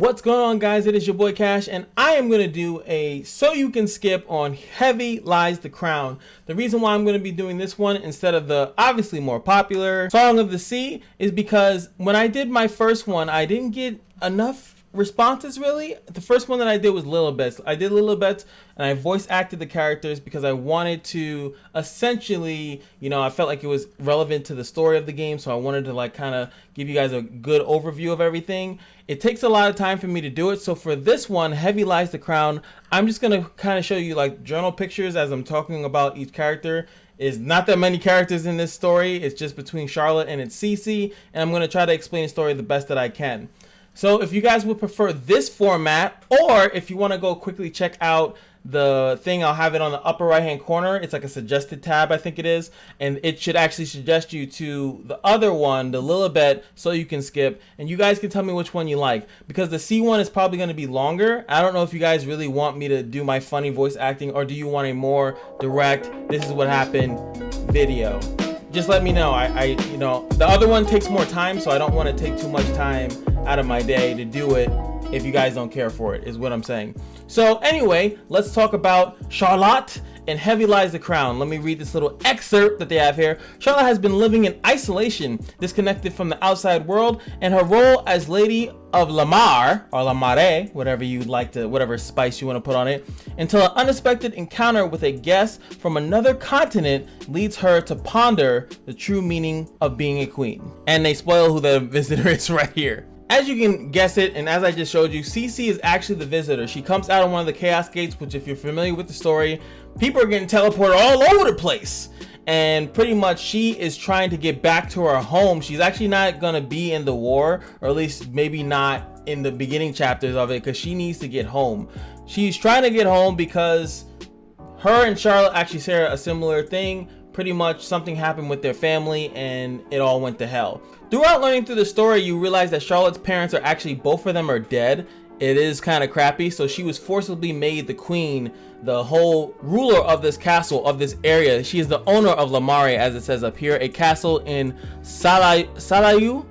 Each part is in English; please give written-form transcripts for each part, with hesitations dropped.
What's going on, guys? It is your boy Cash, and I am going to do a So You Can Skip on Heavy Lies the Crown. The reason why I'm going to be doing this one instead of the obviously more popular Song of the Sea is because when I did my first one, I didn't get enough responses really. The first one that I did was Lilibet. I did Lilibet and I voice acted the characters because I wanted to essentially, I felt like it was relevant to the story of the game, so I wanted to kind of give you guys a good overview of everything. It takes a lot of time for me to do it, so for this one, Heavy Lies the Crown, I'm just gonna kind of show you journal pictures as I'm talking about each character. Is not that many characters in this story. It's just between Charlotte and it's Cece, and I'm gonna try to explain the story the best that I can. So if you guys would prefer this format, or if you want to go quickly check out the thing, I'll have it on the upper right hand corner. It's like a suggested tab, I think it is, and it should actually suggest you to the other one, the Lilibet, So You Can Skip, and you guys can tell me which one you like, because the C one is probably going to be longer. I don't know if you guys really want me to do my funny voice acting, or do you want a more direct, this is what happened video? Just let me know. The other one takes more time, so I don't want to take too much time out of my day to do it if you guys don't care for it, is what I'm saying. So anyway, let's talk about Charlotte and Heavy Lies the Crown. Let me read this little excerpt that they have here. Charlotte has been living in isolation, disconnected from the outside world, and her role as Lady of Lamar, or Lamare, whatever you like to, whatever spice you want to put on it, until an unexpected encounter with a guest from another continent leads her to ponder the true meaning of being a queen. And they spoil who the visitor is right here. As you can guess it, and as I just showed you, Cece is actually the visitor. She comes out of one of the Chaos Gates, which if you're familiar with the story, people are getting teleported all over the place. And pretty much she is trying to get back to her home. She's actually not going to be in the war, or at least maybe not in the beginning chapters of it, because she needs to get home. She's trying to get home because her and Charlotte actually share a similar thing. Pretty much something happened with their family and it all went to hell. Throughout learning through the story, you realize that Charlotte's parents are actually, both of them are dead. It is kind of crappy. So she was forcibly made the queen, the whole ruler of this castle, of this area. She is the owner of Lamare, as it says up here, a castle in Salayo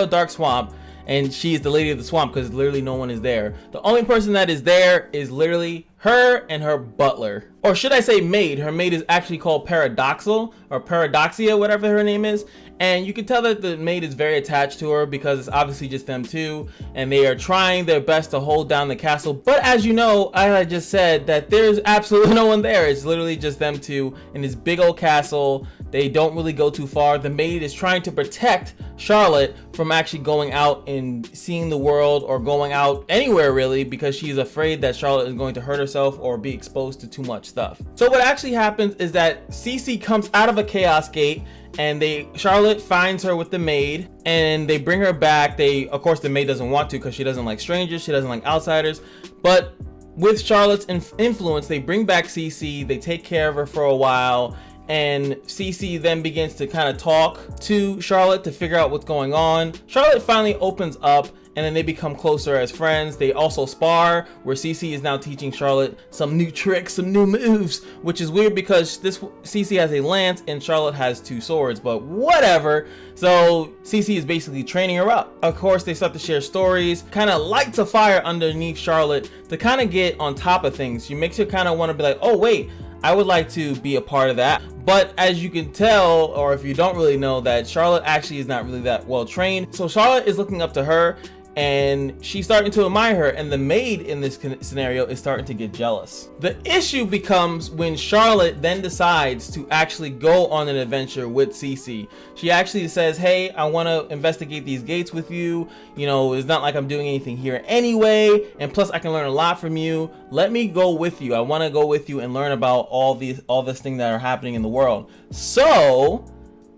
Dark Swamp. And she is the lady of the swamp because literally no one is there. The only person that is there is literally her and her butler. Or should I say maid? Her maid is actually called Paradoxal, or Paradoxia, whatever her name is. And you can tell that the maid is very attached to her because it's obviously just them two. And they are trying their best to hold down the castle. But as you know, as I just said, that there's absolutely no one there. It's literally just them two in this big old castle. They don't really go too far. The maid is trying to protect Charlotte from actually going out and seeing the world, or going out anywhere really, because she's afraid that Charlotte is going to hurt herself or be exposed to too much stuff. So what actually happens is that Cece comes out of a Chaos Gate, and Charlotte finds her with the maid, and they bring her back. Of course the maid doesn't want to because she doesn't like strangers, she doesn't like outsiders, but with Charlotte's influence, they bring back Cece, they take care of her for a while. And Cece then begins to kind of talk to Charlotte to figure out what's going on. Charlotte finally opens up, and then they become closer as friends. They also spar, where Cece is now teaching Charlotte some new tricks, some new moves, which is weird because Cece has a lance and Charlotte has two swords, but whatever. So Cece is basically training her up. Of course, they start to share stories, kind of lights a fire underneath Charlotte to kind of get on top of things. She makes you kind of want to be like, oh wait, I would like to be a part of that. But as you can tell, or if you don't really know, that Charlotte actually is not really that well trained. So Charlotte is looking up to her, and she's starting to admire her, and the maid in this scenario is starting to get jealous. The issue becomes when Charlotte then decides to actually go on an adventure with Cece. She actually says, hey, I want to investigate these gates with you. It's not like I'm doing anything here anyway, and plus I can learn a lot from you. Let me go with you. I want to go with you and learn about all this thing that are happening in the world. So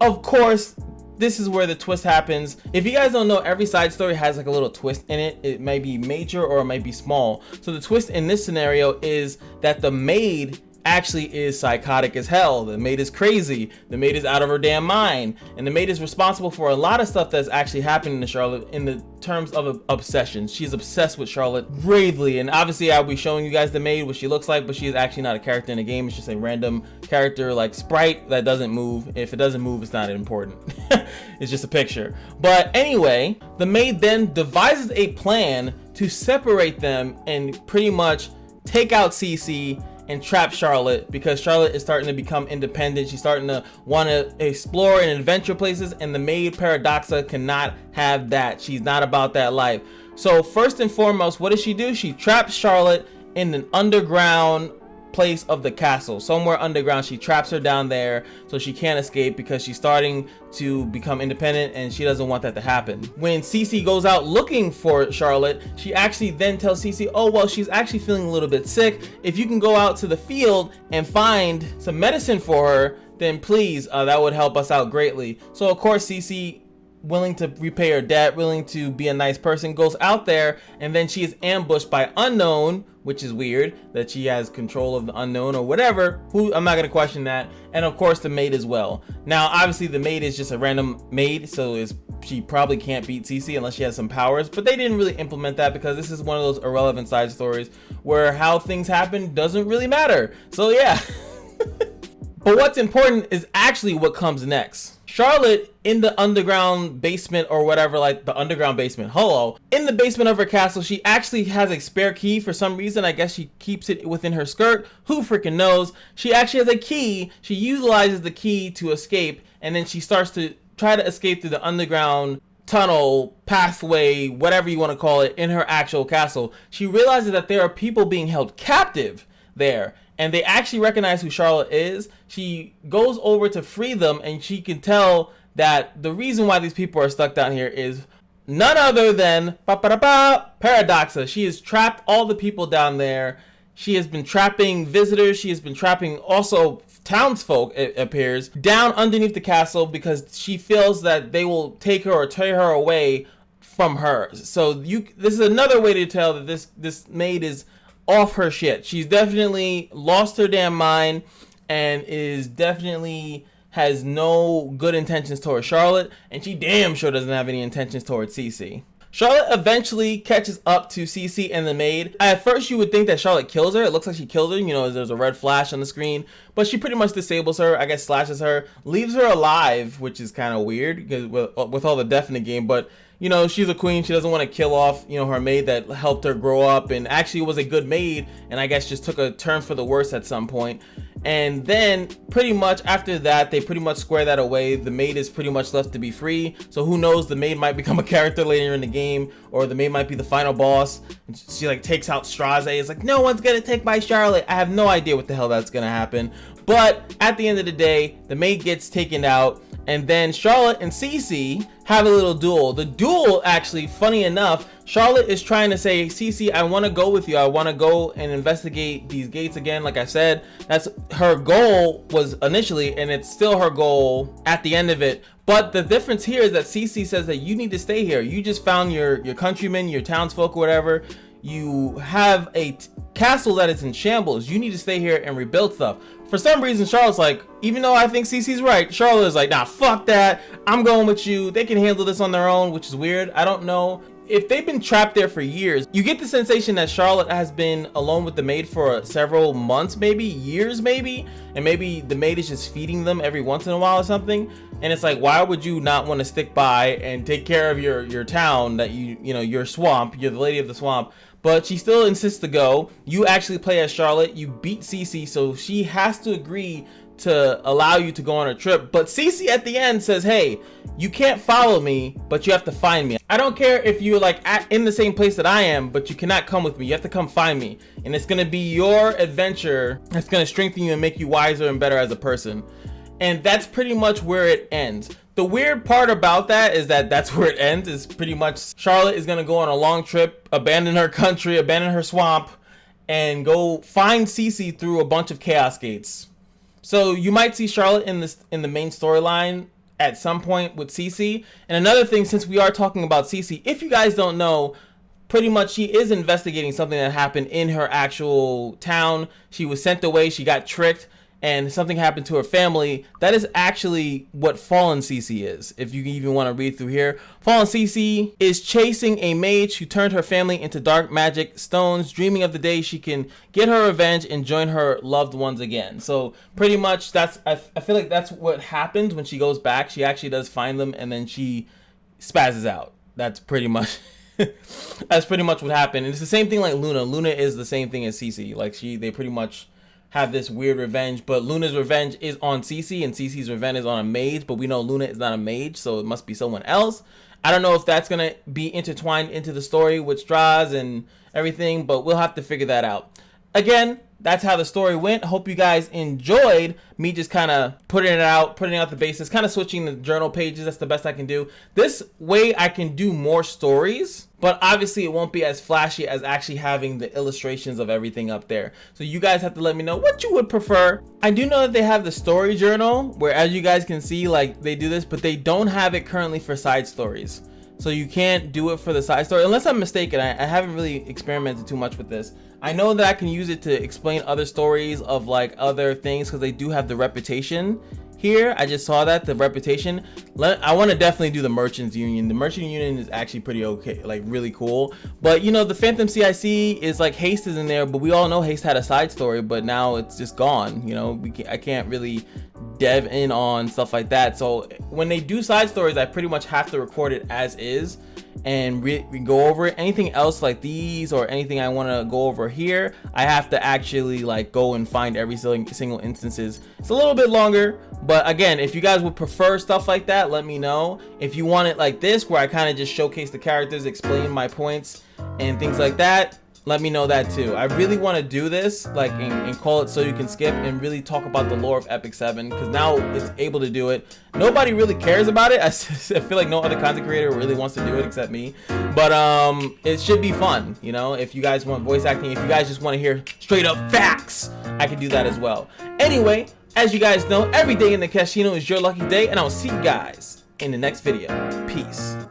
of course, this is where the twist happens. If you guys don't know, every side story has like a little twist in it. It may be major or it might be small. So the twist in this scenario is that the maid actually is psychotic as hell. The maid is crazy. The maid is out of her damn mind. And the maid is responsible for a lot of stuff that's actually happening to Charlotte in the terms of obsession. She's obsessed with Charlotte gravely. And obviously I'll be showing you guys the maid, what she looks like, but she is actually not a character in the game. It's just a random character like sprite that doesn't move. If it doesn't move, it's not important. It's just a picture. But anyway, the maid then devises a plan to separate them and pretty much take out Cece and trap Charlotte, because Charlotte is starting to become independent. She's starting to want to explore and adventure places, and the maid Paradoxa cannot have that. She's not about that life. So first and foremost, what does she do? She traps Charlotte in an underground place of the castle, somewhere underground. She traps her down there so she can't escape, because she's starting to become independent and she doesn't want that to happen. When Cece goes out looking for Charlotte, she actually then tells Cece, oh well, she's actually feeling a little bit sick. If you can go out to the field and find some medicine for her, then please, that would help us out greatly. So of course Cece, willing to repay her debt, willing to be a nice person, goes out there, and then she is ambushed by Unknown, which is weird that she has control of the Unknown or whatever. I'm not gonna question that. And of course the maid as well. Now obviously the maid is just a random maid, so she probably can't beat Cece unless she has some powers, but they didn't really implement that because this is one of those irrelevant side stories where how things happen doesn't really matter. So yeah. But what's important is actually what comes next. Charlotte, in the underground basement or whatever, like the underground basement, in the basement of her castle, she actually has a spare key for some reason. I guess she keeps it within her skirt. Who freaking knows? She actually has a key. She utilizes the key to escape, and then she starts to try to escape through the underground tunnel, pathway, whatever you want to call it, in her actual castle. She realizes that there are people being held captive there, and they actually recognize who Charlotte is. She goes over to free them, and she can tell that the reason why these people are stuck down here is none other than Paradoxa. She has trapped all the people down there. She has been trapping visitors. She has been trapping also townsfolk, it appears, down underneath the castle, because she feels that they will take her or tear her away from her. So this is another way to tell that this maid is off her shit. She's definitely lost her damn mind and is definitely has no good intentions towards Charlotte, and she damn sure doesn't have any intentions towards Cece. Charlotte eventually catches up to Cece and the maid. At first you would think that Charlotte kills her. It looks like she killed her, you know, there's a red flash on the screen, but she pretty much disables her, I guess slashes her, leaves her alive, which is kind of weird because with all the death in the game. But you know, she's a queen. She doesn't want to kill off, you know, her maid that helped her grow up and actually was a good maid, and I guess just took a turn for the worse at some point. And then pretty much after that, they pretty much square that away. The maid is pretty much left to be free. So who knows, the maid might become a character later in the game, or the maid might be the final boss. And she like takes out Straze. It's like, no one's gonna take my Charlotte. I have no idea what the hell that's gonna happen. But at the end of the day, the maid gets taken out, and then Charlotte and Cece have a little duel. The duel, actually, funny enough, Charlotte is trying to say, Cece, I want to go with you. I want to go and investigate these gates again. Like I said, that's her goal was initially, and it's still her goal at the end of it. But the difference here is that Cece says that you need to stay here. You just found your countrymen, your townsfolk, or whatever. You have a castle that is in shambles. You need to stay here and rebuild stuff. For some reason, Charlotte's like, even though I think Cece's right, Charlotte is like, nah, fuck that. I'm going with you. They can handle this on their own, which is weird. I don't know. If they've been trapped there for years, you get the sensation that Charlotte has been alone with the maid for several months, maybe years, maybe, and maybe the maid is just feeding them every once in a while or something. And it's like, why would you not want to stick by and take care of your town that you know, your swamp, you're the lady of the swamp? But she still insists to go. You actually play as Charlotte. You beat Cece, so she has to agree to allow you to go on a trip. But Cece at the end says, hey, you can't follow me, but you have to find me. I don't care if you're like in the same place that I am, but you cannot come with me. You have to come find me. And it's gonna be your adventure that's gonna strengthen you and make you wiser and better as a person. And that's pretty much where it ends. The weird part about that is that that's where it ends. Is pretty much Charlotte is gonna go on a long trip, abandon her country, abandon her swamp, and go find Cece through a bunch of chaos gates. So you might see Charlotte in the main storyline at some point with Cece. And another thing, since we are talking about Cece, if you guys don't know, pretty much she is investigating something that happened in her actual town. She was sent away, she got tricked, and something happened to her family. That is actually what Fallen Cece is, if you even want to read through here. Fallen Cece is chasing a mage who turned her family into dark magic stones, dreaming of the day she can get her revenge and join her loved ones again. So pretty much that's, I feel like that's what happens when she goes back. She actually does find them, and then she spazzes out. That's pretty much that's pretty much what happened. And it's the same thing like Luna. Luna is the same thing as Cece. Like they pretty much have this weird revenge, but Luna's revenge is on Cece, and Cece's revenge is on a mage, but we know Luna is not a mage, so it must be someone else. I don't know if that's gonna be intertwined into the story with Strauss and everything, but we'll have to figure that out. Again, that's how the story went. Hope you guys enjoyed me just kind of putting out the basis, kind of switching the journal pages. That's the best I can do. This way I can do more stories, but obviously it won't be as flashy as actually having the illustrations of everything up there. So you guys have to let me know what you would prefer. I do know that they have the story journal where, as you guys can see, like they do this, but they don't have it currently for side stories. So you can't do it for the side story, unless I'm mistaken. I haven't really experimented too much with this. I know that I can use it to explain other stories of like other things, because they do have the reputation here. I just saw that, the reputation. I want to definitely do the Merchants Union. The Merchant Union is actually pretty okay, like really cool. But you know, the Phantom CIC is like Haste is in there, but we all know Haste had a side story, but now it's just gone. You know, I can't really dev in on stuff like that. So when they do side stories, I pretty much have to record it as is and we go over it. Anything else like these or anything I want to go over here, I have to actually like go and find every single instances. It's a little bit longer, but again, if you guys would prefer stuff like that, let me know. If you want it like this, where I kind of just showcase the characters, explain my points and things like that, let me know that too. I really want to do this like and call it So You Can Skip, and really talk about the lore of Epic 7, because now it's able to do it. Nobody really cares about it. I feel like no other content creator really wants to do it except me, but it should be fun, you know. If you guys want voice acting, if you guys just want to hear straight up facts, I can do that as well. Anyway, as you guys know, every day in the Kashino is your lucky day, and I'll see you guys in the next video. Peace.